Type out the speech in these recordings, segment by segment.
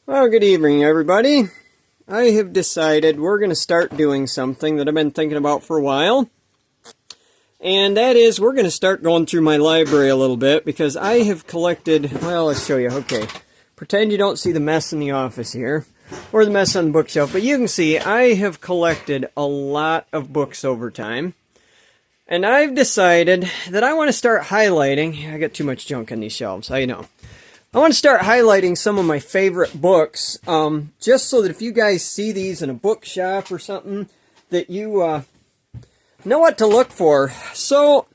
Well, good evening, everybody. I have decided we're going to start doing something that I've been thinking about for a while. And that is, we're going to start going through my library a little bit, because I have collected, well, let's show you, okay. Pretend you don't see the mess in the office here, or the mess on the bookshelf, but you can see I have collected a lot of books over time. And I've decided that I want to start highlighting, I got too much junk on these shelves, I know. I want to start highlighting some of my favorite books, just so that if you guys see these in a bookshop or something, that you know what to look for. So,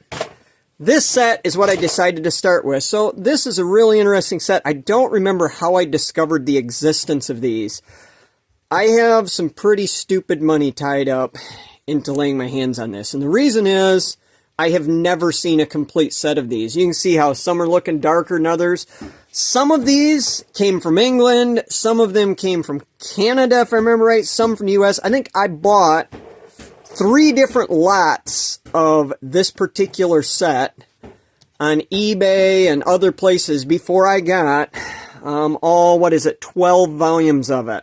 this set is what I decided to start with. So, this is a really interesting set. I don't remember how I discovered the existence of these. I have some pretty stupid money tied up into laying my hands on this. And the reason is, I have never seen a complete set of these. You can see how some are looking darker than others. Some of these came from England. Some of them came from Canada, if I remember right. Some from the US. I think I bought 3 different lots of this particular set on eBay and other places before I got all, 12 volumes of it.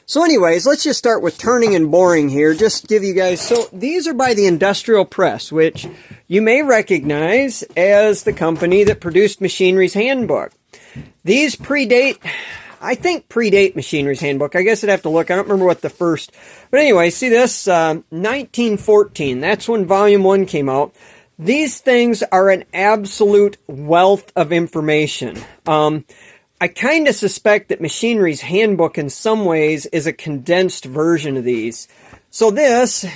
So anyways, let's just start with Turning and Boring here, just to give you guys, so these are by the Industrial Press, which you may recognize as the company that produced Machinery's Handbook. These predate, I think predate Machinery's Handbook. I guess I'd have to look, I don't remember what the first, but anyway, see this, 1914, that's when Volume 1 came out. These things are an absolute wealth of information. I kind of suspect that Machinery's Handbook in some ways is a condensed version of these. So this,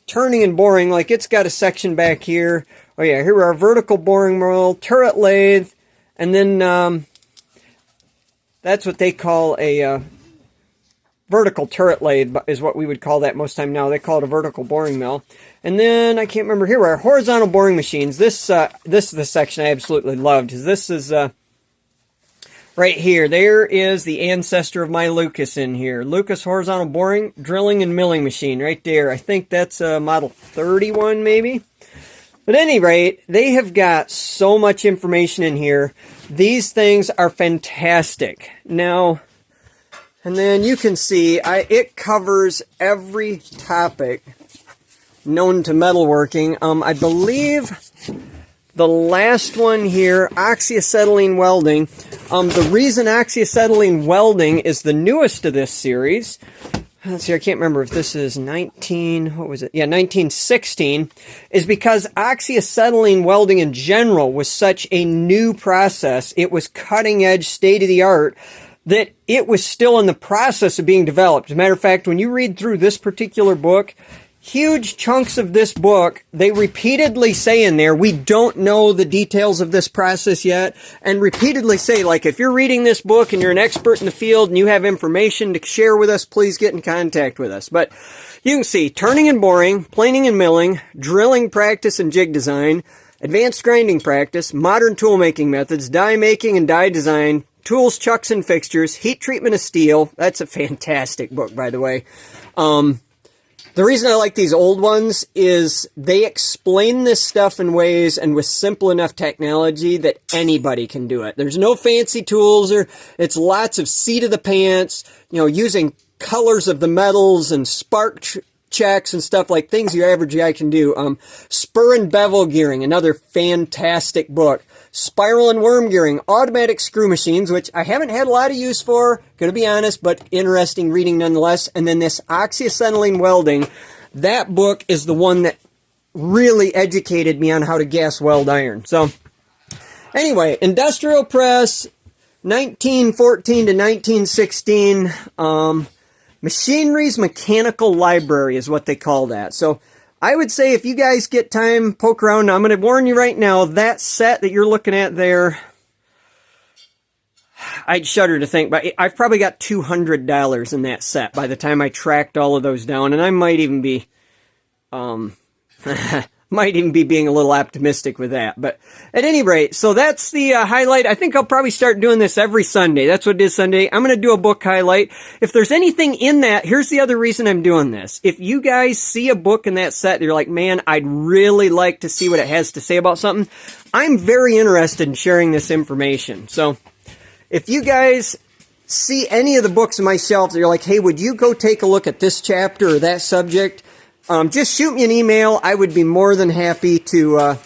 Turning and Boring, like it's got a section back here. Oh yeah, here are vertical boring mill, turret lathe, and then that's what they call a vertical turret lathe is what we would call that most time now. They call it a vertical boring mill. And then, I can't remember, here are horizontal boring machines. This is the section I absolutely loved. This is right here, there is the ancestor of my Lucas in here. Lucas horizontal boring, drilling and milling machine right there. I think that's model 31 maybe. But at any rate, they have got so much information in here. These things are fantastic. Now, and then you can see, it covers every topic known to metalworking. I believe the last one here, oxyacetylene welding. The reason oxyacetylene welding is the newest of this series, let's see, I can't remember if this is 1916, is because oxyacetylene welding in general was such a new process. It was cutting edge, state of the art, that it was still in the process of being developed. As a matter of fact, when you read through this particular book, huge chunks of this book, they repeatedly say in there, we don't know the details of this process yet, and repeatedly say, like, if you're reading this book and you're an expert in the field and you have information to share with us, please get in contact with us. But you can see Turning and Boring, Planing and Milling, Drilling Practice and Jig Design, Advanced Grinding Practice, Modern Tool Making Methods, Die Making and Die Design, Tools, Chucks and Fixtures, Heat Treatment of Steel. That's a fantastic book, by the way. The reason I like these old ones is they explain this stuff in ways and with simple enough technology that anybody can do it. There's no fancy tools, or it's lots of seat of the pants, using colors of the metals and spark checks and stuff, like things your average guy can do. Spur and Bevel Gearing, another fantastic book. Spiral and Worm Gearing, Automatic Screw Machines, which I haven't had a lot of use for, gonna be honest, but interesting reading nonetheless. And then this Oxyacetylene Welding, that book is the one that really educated me on how to gas weld iron. So, anyway, Industrial Press, 1914 to 1916, Machinery's Mechanical Library is what they call that. So, I would say if you guys get time, poke around. Now, I'm going to warn you right now, that set that you're looking at there, I'd shudder to think, but I've probably got $200 in that set by the time I tracked all of those down, and I might even be, being a little optimistic with that. But at any rate, so that's the highlight. I think I'll probably start doing this every Sunday. That's what it is Sunday. I'm going to do a book highlight. If there's anything in that, here's the other reason I'm doing this. If you guys see a book in that set, you're like, man, I'd really like to see what it has to say about something, I'm very interested in sharing this information. So if you guys see any of the books on my shelf that you're like, hey, would you go take a look at this chapter or that subject? Just shoot me an email. I would be more than happy to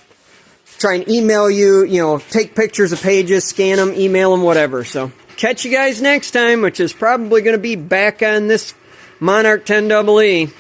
try and email you, take pictures of pages, scan them, email them, whatever. So catch you guys next time, which is probably going to be back on this Monarch 10EE.